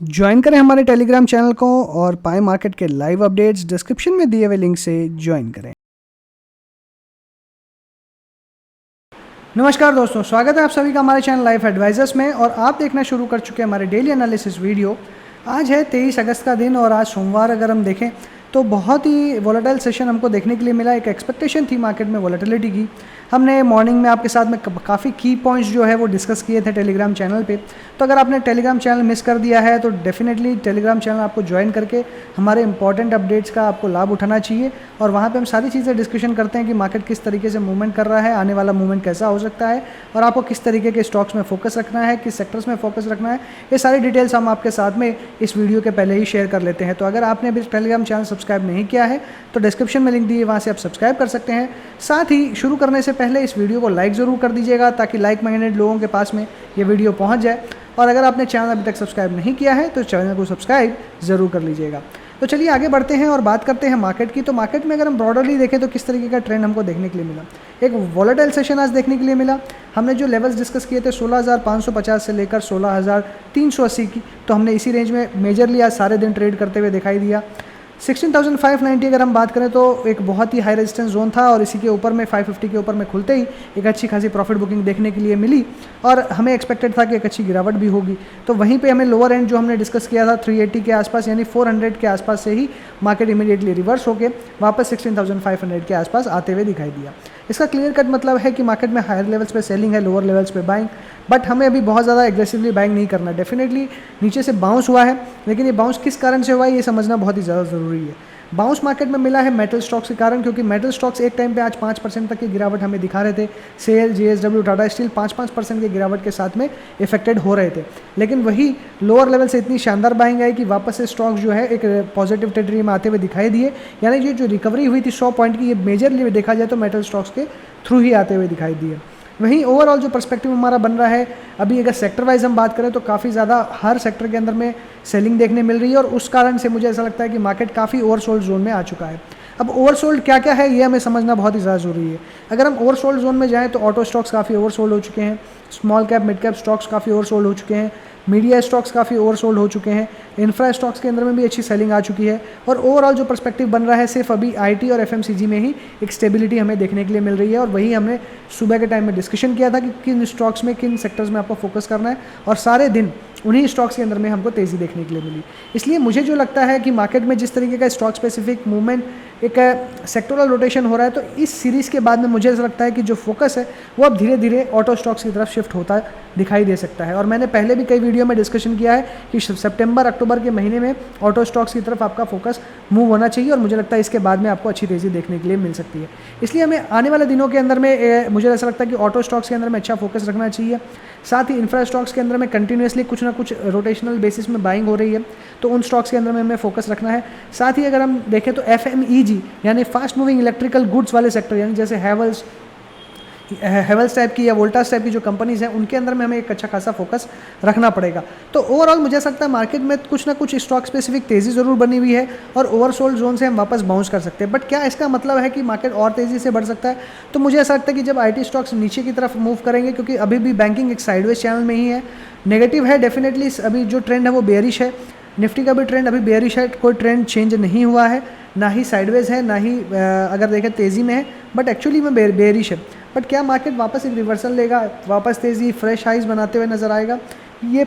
Join करें हमारे Telegram channel को और पाए मार्केट के लाइव अपडेट्स डिस्क्रिप्शन में दिए हुए लिंक से ज्वाइन करें। नमस्कार दोस्तों, स्वागत है आप सभी का हमारे चैनल लाइफ एडवाइजर्स में और आप देखना शुरू कर चुके हैं हमारे डेली एनालिसिस वीडियो। आज है 23 अगस्त का दिन और आज सोमवार अगर हम देखें तो बहुत ही वोलेटाइल सेशन हमको देखने के लिए मिला। एक एक्सपेक्टेशन थी मार्केट में वोलेटिलिटी की। हमने मॉर्निंग में आपके साथ में काफ़ी की पॉइंट्स जो है वो डिस्कस किए थे टेलीग्राम चैनल पे। तो अगर आपने टेलीग्राम चैनल मिस कर दिया है तो डेफिनेटली टेलीग्राम चैनल आपको ज्वाइन करके हमारे इंपॉर्टेंट अपडेट्स का आपको लाभ उठाना चाहिए और वहाँ पे हम सारी चीज़ें डिस्कशन करते हैं कि मार्केट किस तरीके से मूवमेंट कर रहा है, आने वाला मूवमेंट कैसा हो सकता है और आपको किस तरीके के स्टॉक्स में फोकस रखना है, किस सेक्टर्स में फोकस रखना है। ये सारी डिटेल्स हम आपके साथ में इस वीडियो के पहले ही शेयर कर लेते हैं। तो अगर आपने अभी टेलीग्राम चैनल सब्सक्राइब नहीं किया है तो डिस्क्रिप्शन में लिंक दी है, वहाँ से आप सब्सक्राइब कर सकते हैं। साथ ही शुरू करने से पहले इस वीडियो को लाइक ज़रूर कर दीजिएगा ताकि लाइक माइंडेड लोगों के पास में ये वीडियो पहुंच जाए। और अगर आपने चैनल अभी तक सब्सक्राइब नहीं किया है तो चैनल को सब्सक्राइब ज़रूर कर लीजिएगा। तो चलिए आगे बढ़ते हैं और बात करते हैं मार्केट की। तो मार्केट में अगर हम ब्रॉडरली देखें तो किस तरीके का ट्रेंड हमको देखने के लिए मिला। एक वॉलेटाइल सेशन आज देखने के लिए मिला। हमने जो लेवल्स डिस्कस किए थे 16,550 से लेकर 16,380 की, तो हमने इसी रेंज में मेजरली आज सारे दिन ट्रेड करते हुए दिखाई दिया। 16,590 अगर हम बात करें तो एक बहुत ही हाई रेजिस्टेंस जोन था और इसी के ऊपर में 550 के ऊपर में खुलते ही एक अच्छी खासी प्रॉफिट बुकिंग देखने के लिए मिली और हमें एक्सपेक्टेड था कि एक अच्छी गिरावट भी होगी। तो वहीं पे हमें लोअर एंड जो हमने डिस्कस किया था 380 के आसपास यानी 400 के आसपास से ही मार्केट इमीडिएटली रिवर्स होकर वापस 16,500 के आसपास आते हुए दिखाई दिया। इसका क्लियर कट मतलब है कि मार्केट में हायर लेवल्स पे सेलिंग है, लोअर लेवल्स पे बाइंग, बट हमें अभी बहुत ज़्यादा एग्रेसिवली बाइंग नहीं करना। डेफिनेटली नीचे से बाउंस हुआ है, लेकिन ये बाउंस किस कारण से हुआ है ये समझना बहुत ही ज़्यादा ज़रूरी है। बाउंस मार्केट में मिला है मेटल स्टॉक्स के कारण, क्योंकि मेटल स्टॉक्स एक टाइम पे आज 5% तक की गिरावट हमें दिखा रहे थे। सेल, JSW, टाटा स्टील 5% की गिरावट के साथ में इफेक्टेड हो रहे थे, लेकिन वही लोअर लेवल से इतनी शानदार बाइंग आई कि वापस से स्टॉक्स जो है एक पॉजिटिव टेरिटरी में आते हुए दिखाई दिए। यानी ये जो रिकवरी हुई थी 100 पॉइंट की, ये मेजरली देखा जाए तो मेटल स्टॉक्स के थ्रू ही आते हुए दिखाई दिए। वहीं ओवरऑल जो पर्सपेक्टिव हमारा बन रहा है, अभी अगर सेक्टर वाइज हम बात करें तो काफ़ी ज़्यादा हर सेक्टर के अंदर में सेलिंग देखने मिल रही है और उस कारण से मुझे ऐसा लगता है कि मार्केट काफ़ी ओवरसोल्ड जोन में आ चुका है। अब ओवरसोल्ड क्या क्या है ये हमें समझना बहुत ही ज़्यादा ज़रूरी है। अगर हम ओवरसोल्ड जोन में जाएँ तो ऑटो स्टॉक्स काफ़ी ओवरसोल्ड हो चुके हैं, small cap mid cap stocks काफ़ी ओवरसोल्ड हो चुके हैं, मीडिया स्टॉक्स काफ़ी ओवरसोल्ड हो चुके हैं, इंफ्रा स्टॉक्स के अंदर में भी अच्छी सेलिंग आ चुकी है और ओवरऑल जो पर्सपेक्टिव बन रहा है सिर्फ अभी IT और FMCG में ही एक स्टेबिलिटी हमें देखने के लिए मिल रही है। और वही हमने सुबह के टाइम में डिस्कशन किया था कि किन स्टॉक्स में, किन सेक्टर्स में आपको फोकस करना है और सारे दिन उन्हीं स्टॉक्स के अंदर में हमको तेज़ी देखने के लिए मिली। इसलिए मुझे जो लगता है कि मार्केट में जिस तरीके का स्टॉक स्पेसिफिक मूवमेंट, एक सेक्टोरल रोटेशन हो रहा है, तो इस सीरीज़ के बाद में मुझे ऐसा लगता है कि जो फोकस है वो अब धीरे धीरे ऑटो स्टॉक्स की तरफ शिफ्ट होता दिखाई दे सकता है। और मैंने पहले भी कई वीडियो में डिस्कशन किया है कि सितंबर अक्टूबर के महीने में ऑटो स्टॉक्स की तरफ आपका फोकस मूव होना चाहिए और मुझे लगता है इसके बाद में आपको अच्छी तेज़ी देखने के लिए मिल सकती है। इसलिए हमें आने वाले दिनों के अंदर में मुझे ऐसा लगता है कि ऑटो स्टॉक्स के अंदर में अच्छा फोकस रखना चाहिए। साथ ही इंफ्रा स्टॉक्स के अंदर में कंटिन्यूसली कुछ ना कुछ रोटेशनल बेसिस में बाइंग हो रही है, तो उन स्टॉक्स के अंदर में हमें फोकस रखना है। साथ ही अगर हम देखें तो FMEG यानी फास्ट मूविंग इलेक्ट्रिकल गुड्स वाले सेक्टर, यानी जैसे हेवल्स टाइप की या वोल्टास टाइप की जो कंपनीज हैं उनके अंदर में हमें एक अच्छा खासा फोकस रखना पड़ेगा। तो ओवरऑल मुझे ऐसा लगता है मार्केट में कुछ ना कुछ स्टॉक स्पेसिफिक तेज़ी ज़रूर बनी हुई है और ओवरसोल्ड जोन से हम वापस बाउंस कर सकते हैं। बट क्या इसका मतलब है कि मार्केट और तेज़ी से बढ़ सकता है? तो मुझे ऐसा लगता है कि जब IT स्टॉक्स नीचे की तरफ मूव करेंगे, क्योंकि अभी भी बैंकिंग एक साइडवेज चैनल में ही है, नेगेटिव है डेफिनेटली। अभी जो ट्रेंड है वो बेयरिश है, निफ्टी का भी ट्रेंड अभी बेयरिश है, कोई ट्रेंड चेंज नहीं हुआ है, ना ही साइडवेज है, ना ही अगर देखें तेज़ी में है, बट एक्चुअली में बेयरिश है। बट क्या मार्केट वापस एक रिवर्सल लेगा, वापस तेज़ी फ्रेश हाइज बनाते हुए नजर आएगा? ये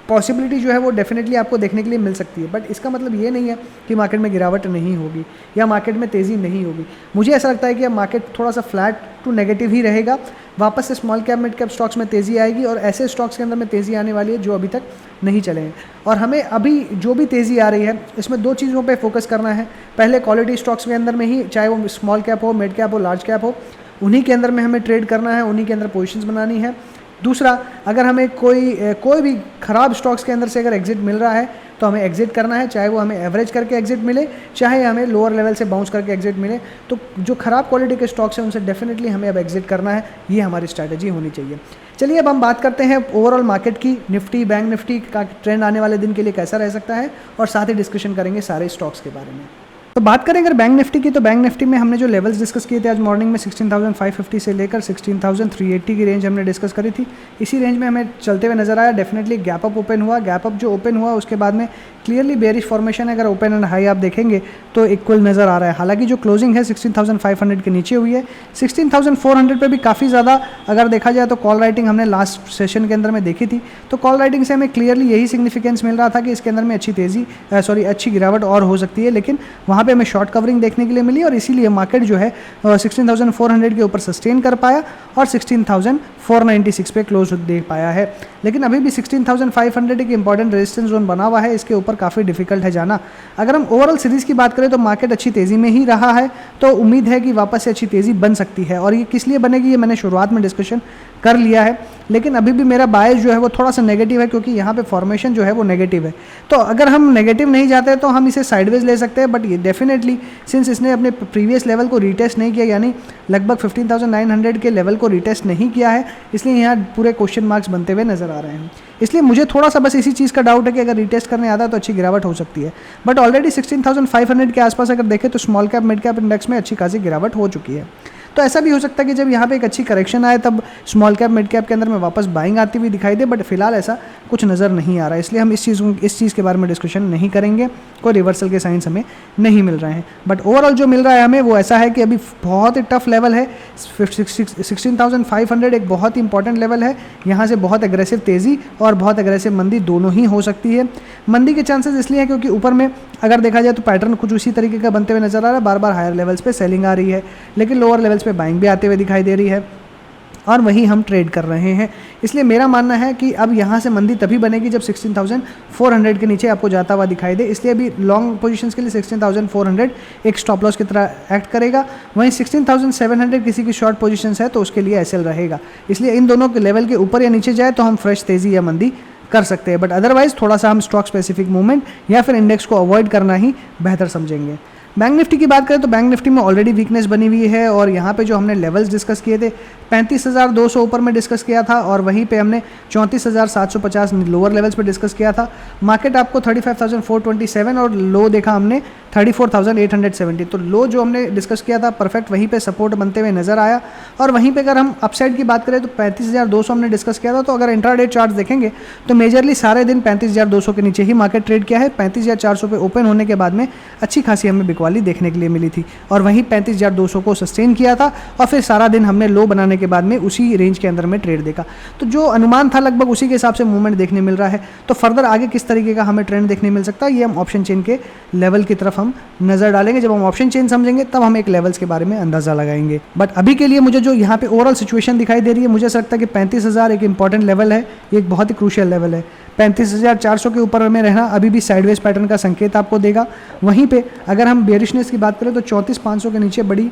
पॉसिबिलिटी जो है वो डेफिनेटली आपको देखने के लिए मिल सकती है। बट इसका मतलब ये नहीं है कि मार्केट में गिरावट नहीं होगी या मार्केट में तेज़ी नहीं होगी। मुझे ऐसा लगता है कि अब मार्केट थोड़ा सा फ्लैट टू नेगेटिव ही रहेगा। वापस से small cap mid cap stocks में तेज़ी आएगी और ऐसे स्टॉक्स के अंदर में तेज़ी आने वाली है जो अभी तक नहीं चले हैं। और हमें अभी जो भी तेज़ी आ रही है इसमें दो चीज़ों पे फोकस करना है। पहले क्वालिटी स्टॉक्स के अंदर में ही, चाहे वो स्मॉल कैप हो, मिड कैप हो, लार्ज कैप हो, उन्हीं के अंदर में हमें ट्रेड करना है, उन्हीं के अंदर पोजीशंस बनानी है। दूसरा, अगर हमें कोई भी ख़राब स्टॉक्स के अंदर से अगर एग्जिट मिल रहा है तो हमें एग्जिट करना है, चाहे वो हमें एवरेज करके एग्जिट मिले, चाहे हमें लोअर लेवल से बाउंस करके एग्जिट मिले। तो जो ख़राब क्वालिटी के स्टॉक्स हैं उनसे डेफिनेटली हमें अब एग्जिट करना है, ये हमारी स्ट्रैटेजी होनी चाहिए। चलिए अब हम बात करते हैं ओवरऑल मार्केट की। निफ्टी, बैंक निफ्टी का ट्रेंड आने वाले दिन के लिए कैसा रह सकता है और साथ ही डिस्कशन करेंगे सारे स्टॉक्स के बारे में। तो बात करें अगर बैंक निफ्टी की, तो बैंक निफ्टी में हमने जो लेवल्स डिस्कस किए थे आज मॉर्निंग में 16,550 से लेकर 16,380 की रेंज हमने डिस्कस करी थी। इसी रेंज में हमें चलते हुए नजर आया। डेफिनेटली गैप अप ओपन हुआ, गैप अप जो ओपन हुआ उसके बाद में क्लियरली बेरिश फॉर्मेशन है। अगर ओपन एंड हाई आप देखेंगे तो इक्वल नजर आ रहा है। हालांकि जो क्लोजिंग है 16,500 के नीचे हुई है। 16,400 पे भी काफ़ी ज़्यादा अगर देखा जाए तो कॉल राइटिंग हमने लास्ट सेशन के अंदर में देखी थी, तो कॉल राइटिंग से हमें क्लियरली यही सिग्निफिकेंस मिल रहा था कि इसके अंदर में अच्छी गिरावट और हो सकती है, लेकिन वहाँ पे हमें शॉर्ट कवरिंग देखने के लिए मिली और इसीलिए मार्केट जो है 16,400 के ऊपर सस्टेन कर पाया और 16,496 पे क्लोज दे पाया है। लेकिन अभी भी 16,500 एक इंपॉर्टेंट रेजिस्टेंस जोन बना हुआ है, इसके ऊपर काफ़ी डिफिकल्ट है जाना। अगर हम ओवरऑल सीरीज़ की बात करें तो मार्केट अच्छी तेज़ी में ही रहा है, तो उम्मीद है कि वापस से अच्छी तेज़ी बन सकती है। और ये किस लिए बनेगी ये मैंने शुरुआत में डिस्कशन कर लिया है, लेकिन अभी भी मेरा बायस जो है वो थोड़ा सा नेगेटिव है, क्योंकि यहाँ पे फॉर्मेशन जो है वो नेगेटिव है। तो अगर हम नेगेटिव नहीं जाते तो हम इसे साइडवेज ले सकते हैं, बट ये डेफिनेटली सिंस इसने अपने प्रीवियस लेवल को रीटेस्ट नहीं किया, यानी लगभग 15,900 के लेवल को रीटेस्ट नहीं किया है, इसलिए यहाँ पूरे क्वेश्चन मार्क्स बनते हुए नजर आ रहे हैं। इसलिए मुझे थोड़ा सा बस इसी चीज़ का डाउट है कि अगर रीटेस्ट करने आता तो अच्छी गिरावट हो सकती है, बट ऑलरेडी 16,500 के आसपास अगर देखें तो small cap mid cap index में अच्छी खासी गिरावट हो चुकी है। तो ऐसा भी हो सकता है कि जब यहाँ पे एक अच्छी करेक्शन आए तब स्मॉल कैप मिड कैप के अंदर में वापस बाइंग आती हुई दिखाई दे, बट फिलहाल ऐसा कुछ नज़र नहीं आ रहा है, इसलिए हम इस चीज़ के बारे में डिस्कशन नहीं करेंगे। कोई रिवर्सल के साइंस हमें नहीं मिल रहे हैं, बट ओवरऑल जो मिल रहा है हमें वो ऐसा है कि अभी बहुत ही टफ लेवल है। 16,500 एक बहुत ही इंपॉर्टेंट लेवल है, यहाँ से बहुत एग्रेसिव तेज़ी और बहुत एग्रेसिव मंदी दोनों ही हो सकती है। मंदी के चांसेस इसलिए हैं क्योंकि ऊपर में अगर देखा जाए तो पैटर्न कुछ उसी तरीके का बनते हुए नजर आ रहा है, बार बार हायर लेवल्स पे सेलिंग आ रही है, लेकिन लोअर लेवल्स पे बाइंग भी आते हुए दिखाई दे रही है और वही हम ट्रेड कर रहे हैं। इसलिए मेरा मानना है कि अब यहाँ से मंदी तभी बनेगी जब 16,400 के नीचे आपको जाता हुआ दिखाई दे, इसलिए अभी लॉन्ग पोजीशंस के लिए 16,400 एक स्टॉप लॉस की तरह एक्ट करेगा। वहीं 16,700 किसी की शॉर्ट पोजीशंस है तो उसके लिए एसएल रहेगा, इसलिए इन दोनों के लेवल के ऊपर या नीचे जाए तो हम फ्रेश तेज़ी या मंदी कर सकते हैं, बट अदरवाइज थोड़ा सा हम स्टॉक स्पेसिफिक मूवमेंट या फिर इंडेक्स को अवॉइड करना ही बेहतर समझेंगे। बैंक निफ्टी की बात करें तो बैंक निफ्टी में ऑलरेडी वीकनेस बनी हुई है और यहाँ पे जो हमने लेवल्स डिस्कस किए थे 35,200 ऊपर में डिस्कस किया था और वहीं पे हमने 34,750 लोअर लेवल्स पे डिस्कस किया था। मार्केट आपको 35,427 और लो देखा हमने 34,870, तो लो जो हमने डिस्कस किया था परफेक्ट वहीं पे सपोर्ट बनते हुए नजर आया। और वहीं पे अगर हम अपसाइड की बात करें तो 35,200 हमने डिस्कस किया था, तो अगर इंट्राडे चार्ट देखेंगे तो मेजरली सारे दिन 35,200 के नीचे ही मार्केट ट्रेड किया है। 35,400 पे ओपन होने के बाद में अच्छी खासी हमें वाली देखने के लिए मिली थी और वहीं 35,200 को सस्टेन किया था और फिर सारा दिन हमने लो बनाने के बाद में उसी रेंज के अंदर में ट्रेड देखा। तो जो अनुमान था लगभग उसी के हिसाब से मूवमेंट देखने मिल रहा है। तो फर्दर आगे किस तरीके का हमें ट्रेंड देखने मिल सकता है ये हम ऑप्शन चेन के लेवल की तरफ हम नजर डालेंगे। जब हम ऑप्शन चेन समझेंगे तब हम एक लेवल्स के बारे में अंदाजा लगाएंगे, बट अभी के लिए मुझे जो यहाँ पे ओवरऑल सिचुएशन दिखाई दे रही है, मुझे ऐसा लगता है कि 35,000 एक इंपॉर्टेंट लेवल है, ये एक बहुत ही क्रूशियल लेवल है। 35,400 के ऊपर में रहना अभी भी साइडवेज पैटर्न का संकेत आपको देगा। वहीं पे अगर हम बेरिशनेस की बात करें तो 34,500 के नीचे बड़ी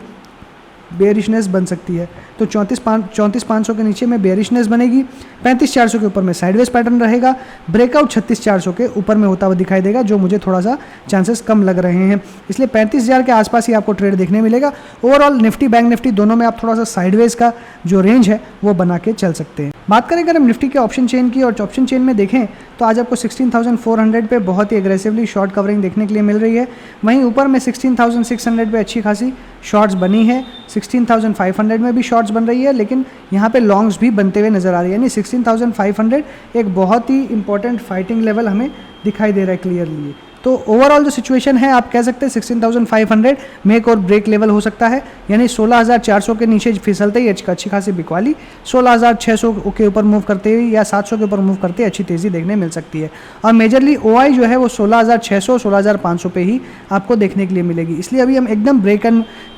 बेरिशनेस बन सकती है, तो 34,500 के नीचे में बेरिशनेस बनेगी। 35,400 के ऊपर में साइडवेज पैटर्न रहेगा। ब्रेकआउट 36,400 के ऊपर में होता हुआ दिखाई देगा, जो मुझे थोड़ा सा चांसेस कम लग रहे हैं, इसलिए 35,000 के आसपास ही आपको ट्रेड देखने मिलेगा। ओवरऑल निफ्टी बैंक निफ्टी दोनों में आप थोड़ा सा साइडवेज का जो रेंज है वो बना के चल सकते हैं। बात करें अगर हम निफ्टी के ऑप्शन चेन की, और ऑप्शन चेन में देखें तो आज आपको 16,400 पे बहुत ही एग्रेसिवली शॉर्ट कवरिंग देखने के लिए मिल रही है। वहीं ऊपर में 16,600 पे अच्छी खासी शॉर्ट्स बनी है। 16,500 में भी शॉर्ट्स बन रही है, लेकिन यहाँ पे लॉन्ग्स भी बनते हुए नजर आ रही है, यानी 16,500 एक बहुत ही इंपॉर्टेंट फाइटिंग लेवल हमें दिखाई दे रहा है क्लियरली। तो ओवरऑल जो सिचुएशन है आप कह सकते हैं 16,500 मेक और ब्रेक लेवल हो सकता है, यानी 16,400 के नीचे फिसलते ही अच्छी खासी बिकवाली 16,600 के ऊपर मूव करते हुए या 700 के ऊपर मूव करते अच्छी तेज़ी देखने मिल सकती है। और मेजरली ओआई जो है वो 16,600 16,500 पे ही आपको देखने के लिए मिलेगी, इसलिए अभी हम एकदम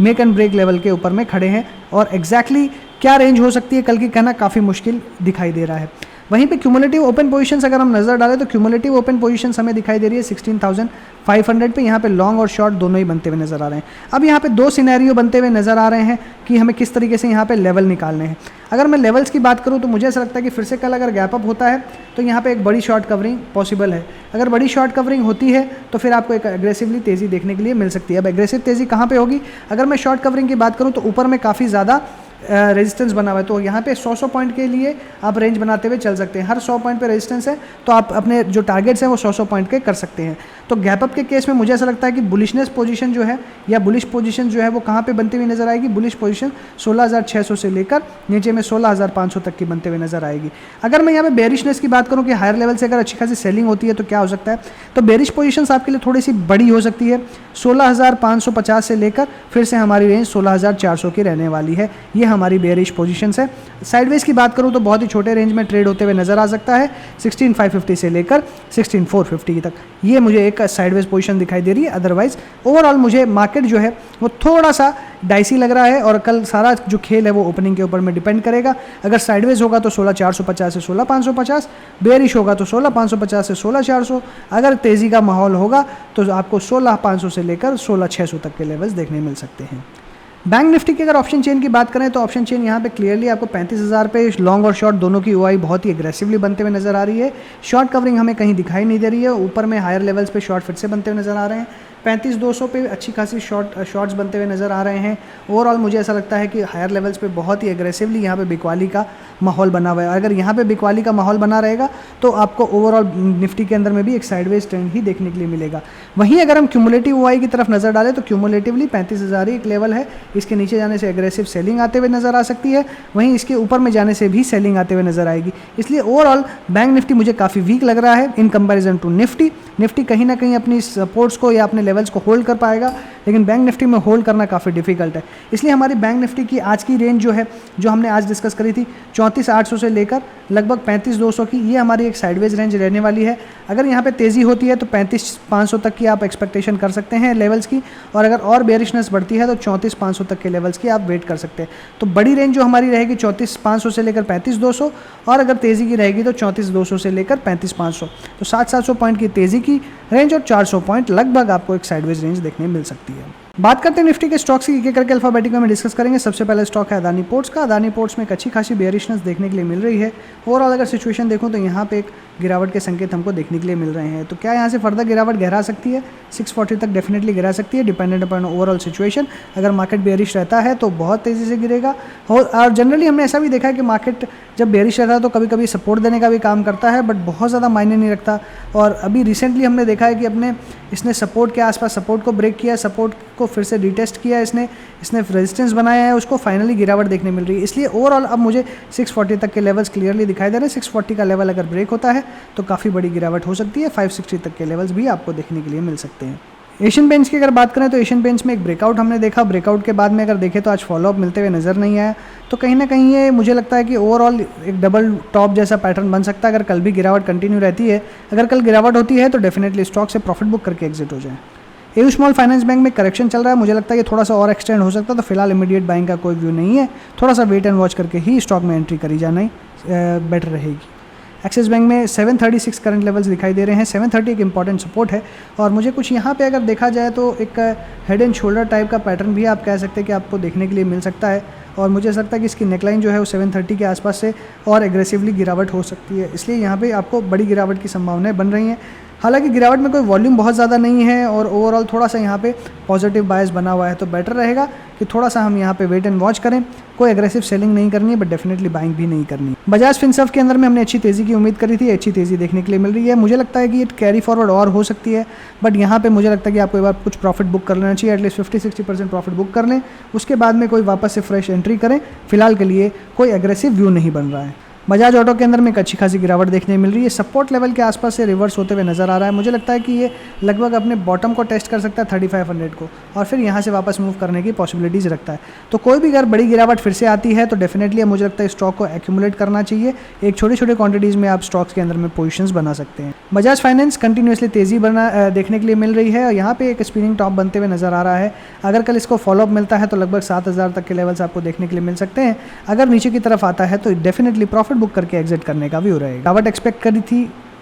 मेक एंड ब्रेक लेवल के ऊपर में खड़े हैं और एग्जैक्टली क्या रेंज हो सकती है कल की कहना काफ़ी मुश्किल दिखाई दे रहा है। वहीं पे क्यूमुलेटिव ओपन पोजीशंस अगर हम नजर डालें तो क्यूमुलेटिव ओपन पोजीशंस हमें दिखाई दे रही है 16,500 पे। यहाँ पे लॉन्ग और शॉर्ट दोनों ही बनते हुए नजर आ रहे हैं। अब यहाँ पे दो सिनेरियो बनते हुए नजर आ रहे हैं कि हमें किस तरीके से यहाँ पे लेवल निकालने हैं। अगर मैं लेवल्स की बात करूँ तो मुझे ऐसा लगता है कि फिर से कल अगर गैप अप होता है तो यहाँ पे एक बड़ी शॉर्ट कवरिंग पॉसिबल है। अगर बड़ी शॉर्ट कवरिंग होती है तो फिर आपको एक एग्रेसिवली तेज़ी देखने के लिए मिल सकती है। अब एग्रेसिव तेज़ी कहाँ पे होगी? अगर मैं शॉर्ट कवरिंग की बात करूँ तो ऊपर में काफ़ी ज़्यादा रेजिस्टेंस बना हुआ है, तो यहाँ पे 100 पॉइंट के लिए आप रेंज बनाते हुए चल सकते हैं। हर 100 पॉइंट पे रेजिस्टेंस है, तो आप अपने जो टारगेट्स हैं वो 100 पॉइंट के कर सकते हैं। तो गैप अप के केस में मुझे ऐसा लगता है कि बुलिशनेस पोजीशन जो है या बुलिश पोजीशन जो है वो कहाँ पे बनती हुई नजर आएगी। बुलिश पोजीशन 16,600 से लेकर नीचे में 16,500 तक की बनते हुए नजर आएगी। अगर मैं यहाँ पे बेरिशनेस की बात करूँ कि हायर लेवल से अगर अच्छी खासी सेलिंग होती है तो क्या हो सकता है, तो बेरिश पोजीशंस आपके लिए थोड़ी सी बड़ी हो सकती है। 16,550 से लेकर फिर से हमारी रेंज 16,400 की रहने वाली है। ये हमारी बेरिश पोजीशंस है। साइडवेज की बात करूँ तो बहुत ही छोटे रेंज में ट्रेड होते हुए नजर आ सकता है, 16,550 से लेकर 16,450 तक। ये मुझे एक साइडवेज पोजीशन दिखाई दे रही है। अदरवाइज ओवरऑल मुझे मार्केट जो है वो थोड़ा सा डाइसी लग रहा है, और कल सारा जो खेल है वो ओपनिंग के ऊपर में डिपेंड करेगा। अगर साइडवेज होगा तो 16,450 से 16,550, बेरिश होगा तो 16,550 से 16,400, अगर तेज़ी का माहौल होगा तो आपको 16,500 से लेकर 16,600 तक के लेवल्स देखने मिल सकते हैं। बैंक निफ्टी की अगर ऑप्शन चेन की बात करें तो ऑप्शन चेन यहाँ पे क्लियरली आपको 35,000 पे लॉन्ग और शॉर्ट दोनों की ओआई बहुत ही एग्रेसिवली बनते हुए नजर आ रही है। शॉर्ट कवरिंग हमें कहीं दिखाई नहीं दे रही है। ऊपर में हायर लेवल्स पे शॉर्ट फिर से बनते हुए नजर आ रहे हैं। 35,200 पे अच्छी खासी शॉर्ट्स बनते हुए नज़र आ रहे हैं। ओवरऑल मुझे ऐसा लगता है कि हायर लेवल्स पे बहुत ही एग्रेसिवली यहाँ पे बिकवाली का माहौल बना हुआ है। अगर यहाँ पे बिकवाली का माहौल बना रहेगा तो आपको ओवरऑल निफ्टी के अंदर में भी एक साइडवेज ट्रेंड ही देखने के लिए मिलेगा। वहीं अगर हम क्यूमुलेटिव ओआई की तरफ नज़र डालें तो क्यूमुलेटिवली 35,000 ही एक लेवल है। इसके नीचे जाने से एग्रेसिव सेलिंग आते हुए नज़र आ सकती है, वहीं इसके ऊपर में जाने से भी सेलिंग आते हुए नज़र आएगी। इसलिए ओवरऑल बैंक निफ्टी मुझे काफ़ी वीक लग रहा है in comparison to Nifty. Nifty कहीं ना कहीं अपनी सपोर्ट्स को या अपने लेवल्स को होल्ड कर पाएगा, लेकिन बैंक निफ्टी में होल्ड करना काफ़ी डिफिकल्ट है। इसलिए हमारी बैंक निफ्टी की आज की रेंज जो है, जो हमने आज डिस्कस करी थी 34,800 से लेकर लगभग 35,200 की, ये हमारी एक साइडवेज रेंज रहने वाली है। अगर यहाँ पे तेज़ी होती है तो 35,500 तक की आप एक्सपेक्टेशन कर सकते हैं लेवल्स की, और अगर और बेरिशनेस बढ़ती है तो 34,500 तक के लेवल्स की आप वेट कर सकते हैं। तो बड़ी रेंज जो हमारी रहेगी 34,500 से लेकर 35,200, और अगर तेज़ी की रहेगी तो 34,200 से लेकर 35,500। तो 700 पॉइंट की तेज़ी की रेंज और 400 पॉइंट लगभग आपको एक साइडवेज रेंज देखने मिल सकती है। बात करते हैं निफ्टी के स्टॉक्स की, एक करके अल्फाबेटिक में डिस्कस करेंगे। सबसे पहले स्टॉक है अदानी पोर्ट्स का। अदानी पोर्ट्स में एक अच्छी खासी बेयरिशनेस देखने के लिए मिल रही है। ओवरऑल अगर सिचुएशन देखूं तो यहाँ पे एक गिरावट के संकेत हमको देखने के लिए मिल रहे हैं। तो क्या यहाँ से फर्दर गिरावट गहरा सकती है? 640 तक डेफिनेटली गिरा सकती है, डिपेंडेंट अपॉन ओवरऑल सिचुएशन। अगर मार्केट बेयरिश रहता है तो बहुत तेज़ी से गिरेगा, और जनरली हमने ऐसा भी देखा है कि मार्केट जब बेयरिश रहता है तो कभी कभी सपोर्ट देने का भी काम करता है, बट बहुत ज़्यादा मायने नहीं रखता। और अभी रिसेंटली हमने देखा है कि इसने सपोर्ट के आसपास सपोर्ट को ब्रेक किया, सपोर्ट को फिर से रिटेस्ट किया, इसने रेजिस्टेंस बनाया है, उसको फाइनली गिरावट देखने मिल रही है। इसलिए ओवरऑल अब मुझे 640 तक के लेवल्स क्लियरली दिखाई दे रहे हैं। 640 का लेवल अगर ब्रेक होता है तो काफ़ी बड़ी गिरावट हो सकती है। 560 तक के लेवल्स भी आपको देखने के लिए मिल सकते हैं। एशियन पेंट्स की अगर बात करें तो एशियन पेंट्स में एक ब्रेकआउट हमने देखा। ब्रेकआउट के बाद में अगर देखें तो आज फॉलोअप मिलते हुए नज़र नहीं आया। तो कहीं ना कहीं ये मुझे लगता है कि ओवरऑल एक डबल टॉप जैसा पैटर्न बन सकता है अगर कल भी गिरावट कंटिन्यू रहती है। अगर कल गिरावट होती है तो डेफिनेटली स्टॉक से प्रॉफिट बुक करके एग्जिट हो जाए। एयू स्मॉल फाइनेंस बैंक में करेक्शन चल रहा है, मुझे लगता है कि थोड़ा सा और एक्सटेंड हो सकता है, तो फिलहाल इमीडिएट बाइंग का कोई व्यू नहीं है। थोड़ा सा वेट एंड वॉच करके ही स्टॉक में एंट्री करी जाना ही बेटर रहेगी। एक्सिस बैंक में 736 करंट लेवल्स दिखाई दे रहे हैं। 730 एक इंपॉर्टेंट सपोर्ट है, और मुझे कुछ यहाँ पे अगर देखा जाए तो एक हेड एंड शोल्डर टाइप का पैटर्न भी आप कह सकते हैं कि आपको देखने के लिए मिल सकता है। और मुझे ऐसा लगता है कि इसकी नेकलाइन जो है वो 730 के आसपास से और एग्रेसिवली गिरावट हो सकती है, इसलिए यहाँ पे आपको बड़ी गिरावट की संभावनाएं बन रही हैं। हालांकि गिरावट में कोई वॉल्यूम बहुत ज़्यादा नहीं है और ओवरऑल थोड़ा सा यहाँ पे पॉजिटिव बायस बना हुआ है, तो बेटर रहेगा कि थोड़ा सा हम यहाँ पे वेट एंड वॉच करें। कोई एग्रेसिव सेलिंग नहीं करनी है, बट डेफिनेटली बाइंग भी नहीं करनी। बजाज फिनसर्व के अंदर में हमने अच्छी तेज़ी की उम्मीद करी थी, अच्छी तेज़ी देखने के लिए मिल रही है। मुझे लगता है कि ये कैरी फॉरवर्ड और हो सकती है, बट यहाँ पे मुझे लगता है कि आपको एक बार कुछ प्रॉफिट बुक कर लेना चाहिए। एटलीस्ट 50-60% प्रॉफिट बुक कर लें, उसके बाद में कोई वापस से फ्रेश एंट्री करें। फिलहाल के लिए कोई एग्रेसिव व्यू नहीं बन रहा है। बजाज ऑटो के अंदर में एक अच्छी खासी गिरावट देखने मिल रही है। सपोर्ट लेवल के आसपास से रिवर्स होते हुए नज़र आ रहा है। मुझे लगता है कि ये लगभग अपने बॉटम को टेस्ट कर सकता है 3500 को, और फिर यहाँ से वापस मूव करने की पॉसिबिलिटीज़ रखता है। तो कोई भी अगर बड़ी गिरावट फिर से आती है तो डेफिनेटली मुझे लगता है स्टॉक को एक्यूमुलेट करना चाहिए। एक छोटे छोटे क्वांटिटीज़ में आप स्टॉक्स के अंदर में पोजीशंस बना सकते हैं। बजाज फाइनेंस कंटिन्यूसली तेज़ी देखने के लिए मिल रही है, और यहाँ पे एक स्पिनिंग टॉप बनते हुए नज़र आ रहा है। अगर कल इसको फॉलोअप मिलता है तो लगभग 7,000 तक के लेवल्स आपको देखने के लिए मिल सकते हैं। अगर नीचे की तरफ आता है तो डेफिनेटली प्रॉफिट बुक करके एग्जिट करने का भी हो रहेगा। गिरावट एक्सपेक्ट करी थी,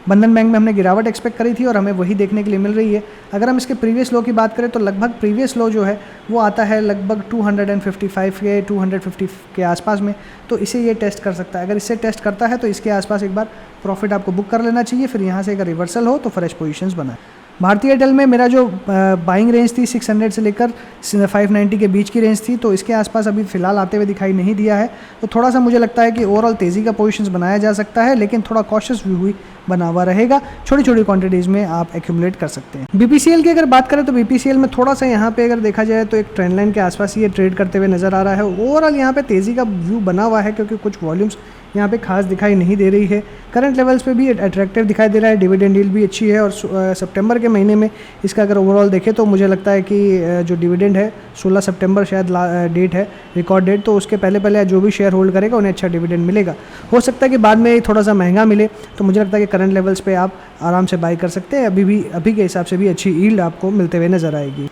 बंधन बैंक में हमने गिरावट एक्सपेक्ट करी थी और हमें वही देखने के लिए मिल रही है। अगर हम इसके प्रीवियस लो की बात करें तो लगभग प्रीवियस लो जो है वो आता है लगभग 255 के 250 के आसपास में, तो इसे ये टेस्ट कर सकता है। अगर इसे टेस्ट करता है तो इसके आसपास एक बार प्रॉफिट आपको बुक कर लेना चाहिए। फिर यहाँ से अगर रिवर्सल हो तो फ्रेश पोजीशंस बनाए। भारतीय एयरटेल में मेरा जो बाइंग रेंज थी 600 से लेकर 590 के बीच की रेंज थी, तो इसके आसपास अभी फ़िलहाल आते हुए दिखाई नहीं दिया है। तो थोड़ा सा मुझे लगता है कि ओवरऑल तेज़ी का पोजीशंस बनाया जा सकता है, लेकिन थोड़ा कॉशियस व्यू हुई बना हुआ रहेगा। छोटी छोटी क्वांटिटीज़ में आप एक्यूमुलेट कर सकते हैं। बीपीसीएल की अगर बात करें तो बीपीसीएल में थोड़ा सा यहाँ पे अगर देखा जाए तो एक ट्रेंड लाइन के आसपास ये ट्रेड करते हुए नज़र आ रहा है। ओवरऑल यहाँ पे तेज़ी का व्यू बना हुआ है, क्योंकि कुछ वॉल्यूम्स यहाँ पे खास दिखाई नहीं दे रही है। करंट लेवल्स पे भी अट्रैक्टिव दिखाई दे रहा है, डिविडेंड यील्ड भी अच्छी है, और सितंबर के महीने में इसका अगर ओवरऑल देखें तो मुझे लगता है कि जो डिविडेंड है 16 सितंबर शायद डेट है, रिकॉर्ड डेट, तो उसके पहले जो भी शेयर होल्ड करेगा उन्हें अच्छा डिविडेंड मिलेगा। हो सकता है कि बाद में थोड़ा सा महंगा मिले, तो मुझे लगता है कि करंट लेवल्स पे आप आराम से बाई कर सकते हैं। अभी के हिसाब से भी अच्छी यील्ड आपको मिलते हुए नजर आएगी।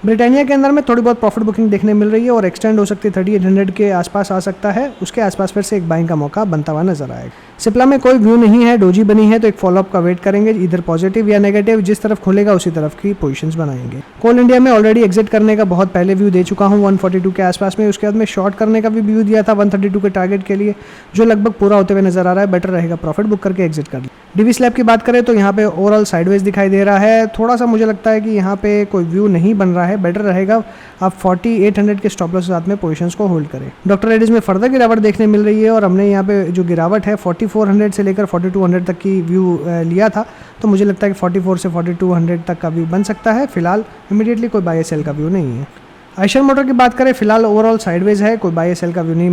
ब्रिटानिया के अंदर में थोड़ी बहुत प्रॉफिट बुकिंग देखने मिल रही है और एक्सटेंड हो सकती है, 3800 के आसपास आ सकता है, उसके आसपास फिर से एक बाइंग का मौका बनता हुआ नजर आएगा। सिप्ला में कोई व्यू नहीं है, डोजी बनी है, तो एक फॉलोअप का वेट करेंगे, इधर पॉजिटिव या नेगेटिव, जिस तरफ खुलेगा उसी तरफ की पोजीशंस बनाएंगे। कोल इंडिया में ऑलरेडी एग्जिट करने का बहुत पहले व्यू दे चुका हूँ 142 के आसपास में, उसके बाद में शॉर्ट करने का भी व्यू दिया था 132 के टारगेट के लिए, जो लगभग पूरा होते हुए नजर आ रहा है। बेटर रहेगा प्रॉफिट बुक करके एग्जिट कर ले। डीवी स्लैब की बात करें तो यहाँ पे ओवरऑल साइडवेज दिखाई दे रहा है, थोड़ा सा मुझे लगता है कि यहाँ पे कोई व्यू नहीं बन रहा है। बेटर रहेगा आप 4800 के स्टॉप लॉस के साथ में पोजीशंस को होल्ड करें। डॉक्टर रेड्डीज में फर्दर गिरावट देखने मिल रही है, और हमने यहाँ पे जो गिरावट है 4400 से लेकर 4200 तक की व्यू लिया था, तो मुझे लगता है कि 44 से 4200 तक का व्यू बन सकता है। फिलहाल इमीडिएटली कोई बाय सेल का व्यू नहीं है। आयशर मोटर की बात करें, फिलहाल ओवरऑल साइडवेज है, कोई बाय सेल का व्यू नहीं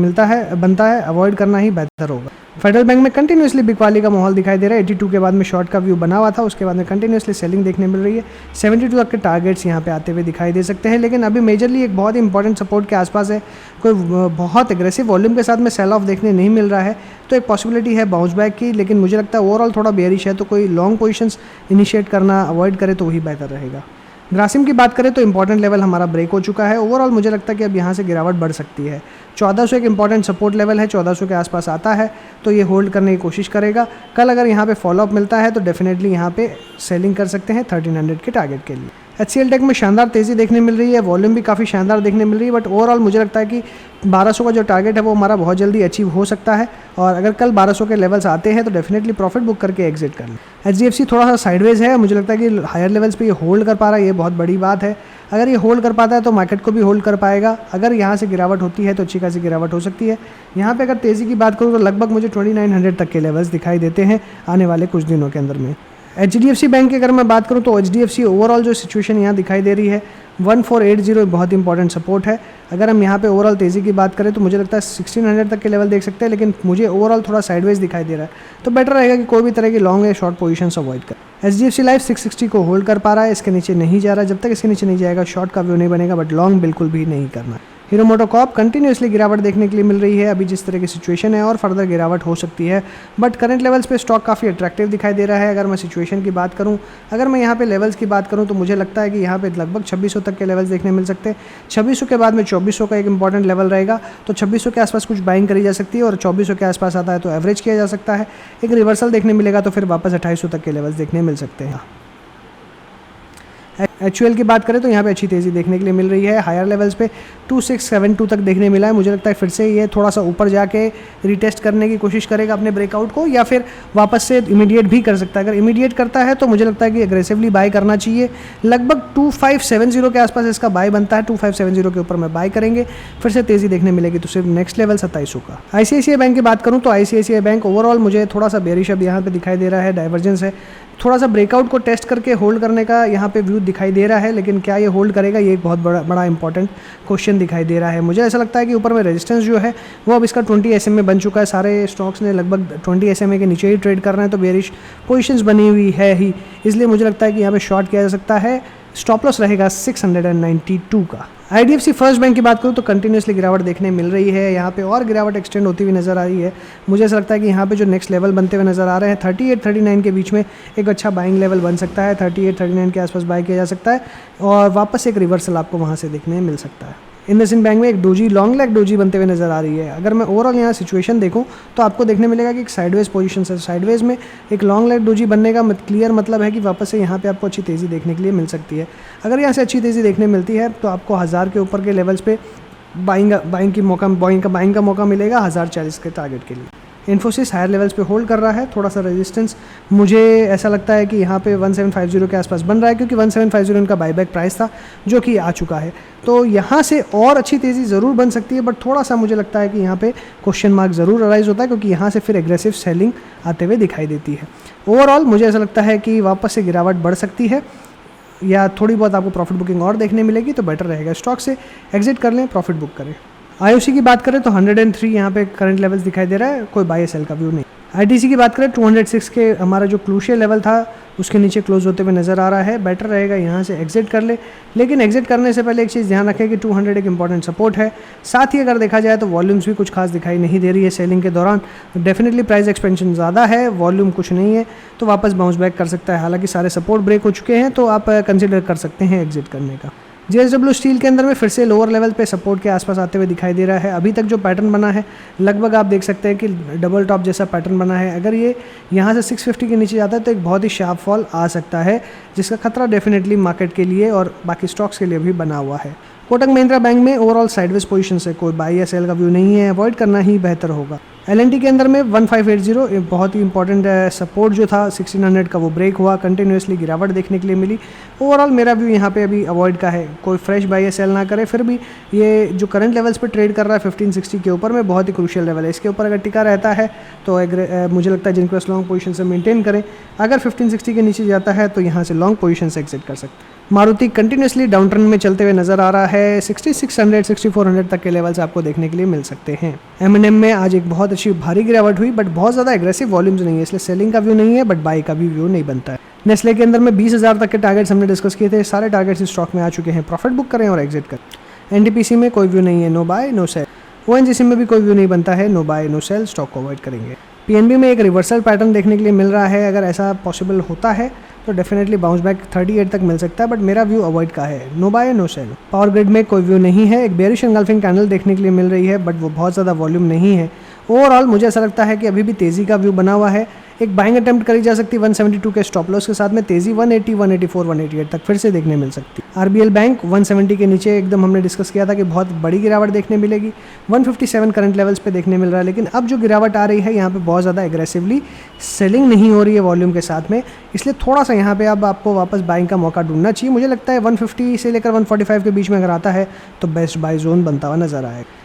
बनता है, अवॉइड करना ही बेहतर होगा। फेडरल बैंक में कंटिन्यूसली बिकवाली का माहौल दिखाई दे रहा है। 82 के बाद में शॉर्ट का व्यू बना हुआ था, उसके बाद में कंटिन्यूसली सेलिंग देखने मिल रही है। 72 तक के टारगेट्स यहाँ पे आते हुए दिखाई दे सकते हैं, लेकिन अभी मेजरली एक बहुत ही इंपॉर्टेंट सपोर्ट के आसपास है। कोई बहुत एग्रेसिव वॉल्यूम के साथ में सेल ऑफ देखने नहीं मिल रहा है, तो एक पॉसिबिलिटी है बाउंस बैक की, लेकिन मुझे लगता है ओवरऑल थोड़ा बेयरिश है, तो कोई लॉन्ग पोजिशंस इनिशिएट करना अवॉइड करे तो वही बेहतर रहेगा। ग्रासिम की बात करें तो इंपॉर्टेंट लेवल हमारा ब्रेक हो चुका है। ओवरऑल मुझे लगता है कि अब यहाँ से गिरावट बढ़ सकती है। 1400 एक इंपॉर्टेंट सपोर्ट लेवल है, 1400 के आसपास आता है तो ये होल्ड करने की कोशिश करेगा। कल अगर यहाँ पे फॉलोअप मिलता है तो डेफिनेटली यहाँ पे सेलिंग कर सकते हैं 1300 के टारगेट के लिए। HCL टेक में शानदार तेज़ी देखने मिल रही है, वॉल्यूम भी काफ़ी शानदार देखने मिल रही है, बट ओवरऑल मुझे लगता है कि 1200 का जो टारगेट है वो हमारा बहुत जल्दी अचीव हो सकता है, और अगर कल 1200 के लेवल्स आते हैं तो डेफिनेटली प्रॉफिट बुक करके एग्जिट कर लें। HDFC थोड़ा सा साइडवेज है, मुझे लगता है कि हायर लेवल्स पे ये होल्ड कर पा रहा है, ये बहुत बड़ी बात है। अगर ये होल्ड कर पाता है तो मार्केट को भी होल्ड कर पाएगा। अगर यहाँ से गिरावट होती है तो अच्छी खासी गिरावट हो सकती है। यहाँ पे अगर तेज़ी की बात करूँ तो लगभग मुझे 2900 तक के लेवल्स दिखाई देते हैं आने वाले कुछ दिनों के अंदर में। HDFC बैंक की अगर मैं बात करूं तो HDFC ओवरऑल जो सिचुएशन यहाँ दिखाई दे रही है 1480 बहुत इंपॉर्टेंट सपोर्ट है। अगर हम यहाँ पे ओवरऑल तेज़ी की बात करें तो मुझे लगता है 1600 तक के लेवल देख सकते हैं, लेकिन मुझे ओवरऑल थोड़ा साइडवेज दिखाई दे रहा है, तो बेटर रहेगा कि कोई भी तरह की लॉन्ग या शॉर्ट पोजीशंस अवॉइड कर। HDFC लाइफ 660 को होल्ड कर पा रहा है, इसके नीचे नहीं जा रहा। जब तक इसके नीचे नहीं जाएगा शॉर्ट का व्यू नहीं बनेगा, बट लॉन्ग बिल्कुल भी नहीं करना। हीरो मोटोकॉर्प कंटिन्यूसली गिरावट देखने के लिए मिल रही है अभी जिस तरह की सिचुएशन है, और फर्दर गिरावट हो सकती है, बट करंट लेवल्स पे स्टॉक काफ़ी अट्रैक्टिव दिखाई दे रहा है। अगर मैं सिचुएशन की बात करूं, अगर मैं यहाँ पे लेवल्स की बात करूं तो मुझे लगता है कि यहाँ पे लगभग 2600 तक के लेवल्स देखने मिल सकते हैं। 2600 के बाद में 2400 का एक इंपॉर्टेंट लेवल रहेगा, तो 2600 के आसपास कुछ बाइंग करी जा सकती है, और 2400 के आसपास आता है तो एवरेज किया जा सकता है। एक रिवर्सल देखने मिलेगा तो फिर वापस 2800 तक के लेवल्स देखने मिल सकते हैं। HUL की बात करें तो यहाँ पे अच्छी तेज़ी देखने के लिए मिल रही है। हायर लेवल्स पे 2672 तक देखने मिला है। मुझे लगता है फिर से ये थोड़ा सा ऊपर जाके रिटेस्ट करने की कोशिश करेगा अपने ब्रेकआउट को, या फिर वापस से इमीडिएट भी कर सकता है। अगर इमीडिएट करता है तो मुझे लगता है कि एग्रेसिवली बाय करना चाहिए। लगभग 2570 के आसपास इसका बाय बनता है, 2570 के ऊपर में बाय करेंगे, फिर से तेज़ी देखने मिलेगी तो सिर्फ नेक्स्ट लेवल 2700 का। ICICI बैंक की बात करूँ तो ICICI बैंक ओवरऑल मुझे थोड़ा सा बेरिश अब यहाँ पे दिखाई दे रहा है, डाइवर्जेंस है, थोड़ा सा ब्रेकआउट को टेस्ट करके होल्ड करने का यहाँ पे व्यू दिखाई दे रहा है, लेकिन क्या ये होल्ड करेगा, ये एक बहुत बड़ा इंपॉर्टेंट क्वेश्चन दिखाई दे रहा है। मुझे ऐसा लगता है कि ऊपर में रेजिस्टेंस जो है वो अब इसका 20 SMA बन चुका है। सारे स्टॉक्स ने लगभग 20 SMA के नीचे ही ट्रेड कर रहे हैं, तो बेरिश पोजीशंस बनी हुई है ही, इसलिए मुझे लगता है कि यहाँ पे शॉर्ट किया जा सकता है। स्टॉप लॉस रहेगा 692 का। IDFC फर्स्ट बैंक की बात करूँ तो कंटिन्यूसली गिरावट देखने मिल रही है, यहाँ पे और गिरावट एक्सटेंड होती हुई नज़र आ रही है। मुझे ऐसा लगता है कि यहाँ पे जो नेक्स्ट लेवल बनते हुए नज़र आ रहे हैं 38-39 के बीच में एक अच्छा बाइंग लेवल बन सकता है। 38-39 के आसपास बाय किया जा सकता है, और वापस एक रिवर्सल आपको वहाँ से देखने मिल सकता है। इंडसइंड बैंक में एक डोजी, लॉन्ग लेग डोजी बनते हुए नज़र आ रही है। अगर मैं ओवरऑल यहाँ सिचुएशन देखूँ तो आपको देखने मिलेगा कि एक साइडवेज पोजीशन है। साइडवेज में एक लॉन्ग लेग डोजी बनने का क्लियर मतलब है कि वापस से यहाँ पे आपको अच्छी तेज़ी देखने के लिए मिल सकती है। अगर यहाँ से अच्छी तेज़ी देखने मिलती है तो आपको 1000 के ऊपर के लेवल्स पे बाइंग का मौका मिलेगा 1040 के टारगेट के लिए। इन्फोसिस हायर लेवल्स पे होल्ड कर रहा है, थोड़ा सा रेजिस्टेंस मुझे ऐसा लगता है कि यहाँ पे 1750 के आसपास बन रहा है, क्योंकि 1750 इनका बाईबैक प्राइस था जो कि आ चुका है। तो यहाँ से और अच्छी तेज़ी ज़रूर बन सकती है, बट थोड़ा सा मुझे लगता है कि यहाँ पे क्वेश्चन मार्क ज़रूर अराइज होता है, क्योंकि यहाँ से फिर एग्रेसिव सेलिंग आते हुए दिखाई देती है। ओवरऑल मुझे ऐसा लगता है कि वापस से गिरावट बढ़ सकती है, या थोड़ी बहुत आपको प्रॉफिट बुकिंग और देखने मिलेगी तो बेटर रहेगा। स्टॉक से एग्जिट कर लें, प्रॉफिट बुक करें। आईओसी की बात करें तो 103 यहाँ पे करंट लेवल्स दिखाई दे रहा है, कोई बाय सेल का व्यू नहीं। आईटीसी की बात करें 206 के हमारा जो क्रूशियल लेवल था उसके नीचे क्लोज होते हुए नज़र आ रहा है, बेटर रहेगा यहाँ से एग्जिट कर ले। लेकिन एग्जिट करने से पहले एक चीज़ ध्यान रखें कि 200 एक इंपॉर्टेंट सपोर्ट है। साथ ही अगर देखा जाए तो वॉल्यूम्स भी कुछ खास दिखाई नहीं दे रही है सेलिंग के दौरान। डेफिनेटली प्राइस एक्सपेंशन ज़्यादा है, वॉल्यूम कुछ नहीं है, तो वापस बाउंस बैक कर सकता है। हालांकि सारे सपोर्ट ब्रेक हो चुके हैं, तो आप कंसिडर कर सकते हैं एग्जिट करने का। JSW स्टील के अंदर में फिर से लोअर लेवल पे सपोर्ट के आसपास आते हुए दिखाई दे रहा है। अभी तक जो पैटर्न बना है लगभग आप देख सकते हैं कि डबल टॉप जैसा पैटर्न बना है। अगर ये यहाँ से 650 के नीचे जाता है तो एक बहुत ही शार्प फॉल आ सकता है, जिसका खतरा डेफिनेटली मार्केट के लिए और बाकी स्टॉक्स के लिए भी बना हुआ है। कोटक महिंद्रा बैंक में ओवरऑल साइडवेज पोजीशन से कोई बाई या सेल का व्यू नहीं है, अवॉइड करना ही बेहतर होगा। LNT के अंदर में 1580 बहुत ही इंपॉर्टेंट सपोर्ट जो था 1600 का वो ब्रेक हुआ, कंटिन्यूसली गिरावट देखने के लिए मिली। ओवरऑल मेरा व्यू यहाँ पे अभी अवॉइड का है, कोई फ्रेश बाई या सेल ना करे। फिर भी ये जो करंट लेवल्स पे ट्रेड कर रहा है 1560 के ऊपर में बहुत ही क्रूशियल लेवल है, इसके ऊपर अगर टिका रहता है तो मुझे लगता है जिनके पास लॉन्ग पोजीशन से मेंटेन करें। अगर 1560 के नीचे जाता है तो यहाँ से लॉन्ग पोजीशन से एग्जिट कर सकते हैं। मारुति कंटिन्यूसली डाउन ट्रेंड में चलते हुए नजर आ रहा है, 6600 6400 तक के लेवल्स आपको देखने के लिए मिल सकते हैं। M&M में आज एक बहुत अच्छी भारी गिरावट हुई, बट बहुत ज़्यादा एग्रेसिव वॉल्यूम्स नहीं है, इसलिए सेलिंग का व्यू नहीं है, बट बाई का भी व्यू नहीं बनता है। नेस्ले के अंदर में 20,000 तक के टारगेट्स हमने डिस्कस किए थे, सारे टारगेट्स इस स्टॉक में आ चुके हैं, प्रॉफिट बुक करें और एग्जिट करें। NTPC में कोई व्यू नहीं है, no buy no sell. ONGC में भी कोई व्यू नहीं बनता है, no buy no sell, stock को अवॉइड करेंगे। PNB में एक रिवर्सल पैटर्न देखने के लिए मिल रहा है, अगर ऐसा पॉसिबल होता है तो डेफिनेटली बाउंस बैक 38 तक मिल सकता है, बट मेरा व्यू अवॉइड का है, no buy no sell. Power Grid में कोई व्यू नहीं है, एक बेरिश एंगल्फिंग कैंडल देखने के लिए मिल रही है, बट वो बहुत ज़्यादा वॉल्यूम नहीं है। ओवरऑल मुझे ऐसा लगता है कि अभी भी तेज़ी का व्यू बना हुआ है, एक बाइंग अटेम्प्ट करी जा सकती है 172 के स्टॉप लॉस के साथ में, तेज़ी 180 184 188 तक फिर से देखने मिल सकती है। RBL बैंक 170 के नीचे एकदम हमने डिस्कस किया था कि बहुत बड़ी गिरावट देखने मिलेगी, 157 करंट लेवल्स पे देखने मिल रहा है। लेकिन अब जो गिरावट आ रही है यहाँ पे बहुत ज़्यादा एग्रेसिवली सेलिंग नहीं हो रही है वॉल्यूम के साथ में, इसलिए थोड़ा सा यहाँ पे अब आपको वापस बाइंग का मौका ढूंढना चाहिए। मुझे लगता है 150 से लेकर 145 के बीच में अगर आता है तो बेस्ट बाय जोन बनता हुआ नजर आएगा।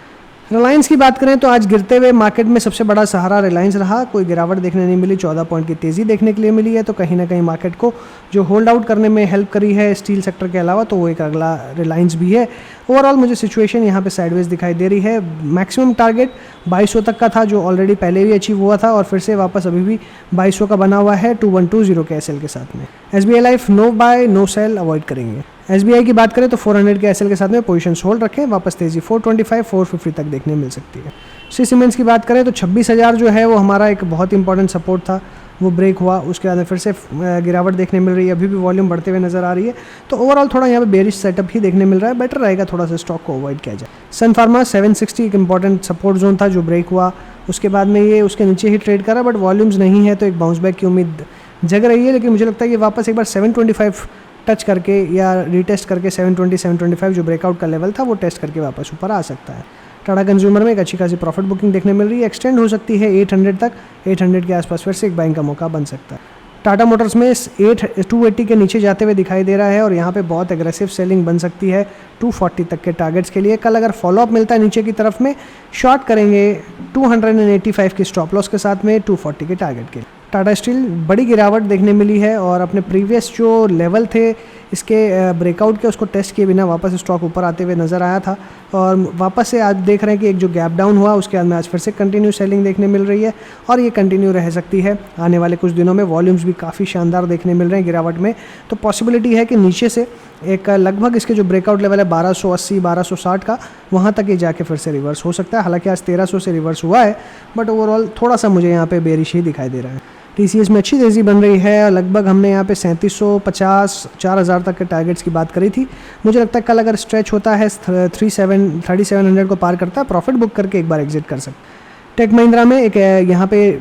रिलायंस की बात करें तो आज गिरते हुए मार्केट में सबसे बड़ा सहारा रिलायंस रहा, कोई गिरावट देखने नहीं मिली, 14 पॉइंट की तेज़ी देखने के लिए मिली है, तो कहीं ना कहीं मार्केट को जो होल्ड आउट करने में हेल्प करी है स्टील सेक्टर के अलावा, तो वो एक अगला रिलायंस भी है। ओवरऑल मुझे सिचुएशन यहाँ पे साइडवेज दिखाई दे रही है। मैक्सिमम टारगेट 2200 तक का था, जो ऑलरेडी पहले भी अचीव हुआ था, और फिर से वापस अभी भी 2200 का बना हुआ है 2120 के SL के साथ में। SBI life no buy no sell, avoid करेंगे। SBI की बात करें तो 400 के SL के साथ में पोजीशन होल्ड रखें, वापस तेजी 425 450 तक देखने मिल सकती है। श्री सीमेंट्स की बात करें तो 26,000 जो है वो हमारा एक बहुत इंपॉर्टेंट सपोर्ट था, वो ब्रेक हुआ, उसके बाद फिर से गिरावट देखने मिल रही है, अभी भी वॉल्यूम बढ़ते हुए नजर आ रही है, तो ओवरऑल थोड़ा यहाँ पे बेरिश सेटअप ही देखने मिल रहा है, बेटर रहेगा थोड़ा सा स्टॉक को अवॉइड किया जाए। सन फार्मा 760 एक इंपॉर्टेंट सपोर्ट जोन था जो ब्रेक हुआ, उसके बाद में ये उसके नीचे ही ट्रेड करा, बट वॉल्यूम्स नहीं है, तो एक बाउंस बैक की उम्मीद जग रही है। लेकिन मुझे लगता है कि वापस एक बार 725 टच करके या रीटेस्ट करके 720 725 जो ब्रेकआउट का लेवल था वो टेस्ट करके वापस ऊपर आ सकता है। टाटा कंज्यूमर में एक अच्छी खासी प्रॉफिट बुकिंग देखने मिल रही है, एक्सटेंड हो सकती है 800 तक, 800 के आसपास फिर से एक बाइंग का मौका बन सकता है। टाटा मोटर्स में 280 के नीचे जाते हुए दिखाई दे रहा है, और यहाँ पे बहुत एग्रेसिव सेलिंग बन सकती है 240 तक के टारगेट्स के लिए। कल अगर फॉलोअप मिलता है नीचे की तरफ में, शॉर्ट करेंगे 285 की स्टॉप लॉस के साथ में 240 के टारगेट के लिए। टाटा स्टील बड़ी गिरावट देखने मिली है, और अपने प्रीवियस जो लेवल थे इसके ब्रेकआउट के उसको टेस्ट किए बिना वापस स्टॉक ऊपर आते हुए नज़र आया था, और वापस से आज देख रहे हैं कि एक जो गैप डाउन हुआ उसके बाद में आज फिर से कंटिन्यू सेलिंग देखने मिल रही है, और ये कंटिन्यू रह सकती है आने वाले कुछ दिनों में। वॉल्यूम्स भी काफ़ी शानदार देखने मिल रहे हैं गिरावट में, तो पॉसिबिलिटी है कि नीचे से एक लगभग इसके जो ब्रेकआउट लेवल है 1280 1260 का, वहाँ तक ये जाके फिर से रिवर्स हो सकता है। हालांकि आज 1300 से रिवर्स हुआ है, बट ओवरऑल थोड़ा सा मुझे यहाँ पे बेरिश ही दिखाई दे रहा है। TCS में अच्छी तेज़ी बन रही है, लगभग हमने यहाँ पे 3750 4000 तक के टारगेट्स की बात करी थी। मुझे लगता है कल अगर स्ट्रेच होता है 3700 को पार करता है, प्रॉफिट बुक करके एक बार एग्जिट कर सकते। टेक महिंद्रा में एक यहाँ पे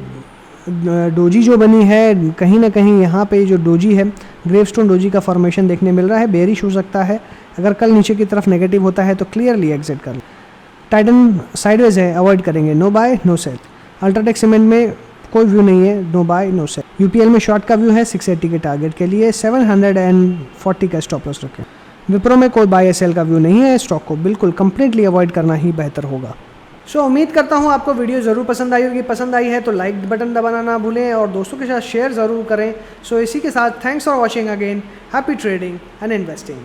डोजी जो बनी है, कहीं ना कहीं यहाँ पे जो डोजी है ग्रेवस्टोन डोजी का फॉर्मेशन देखने मिल रहा है, बेरिश हो सकता है। अगर कल नीचे की तरफ नेगेटिव होता है तो क्लियरली एग्जिट कर ले। टाइटन साइडवेज है, अवॉइड करेंगे, no buy no sell. UltraTech cement में कोई व्यू नहीं है, no buy no sell. UPL में शॉर्ट का व्यू है 680 के टारगेट के लिए, 740 का स्टॉप लॉस रखें। विप्रो में कोई बाय या सेल का व्यू नहीं है, स्टॉक को बिल्कुल कंप्लीटली अवॉइड करना ही बेहतर होगा। उम्मीद करता हूँ आपको वीडियो ज़रूर पसंद आई होगी। पसंद आई है तो लाइक बटन दबाना ना भूलें और दोस्तों के साथ शेयर ज़रूर करें। इसी के साथ thanks for watching again. Happy trading and investing.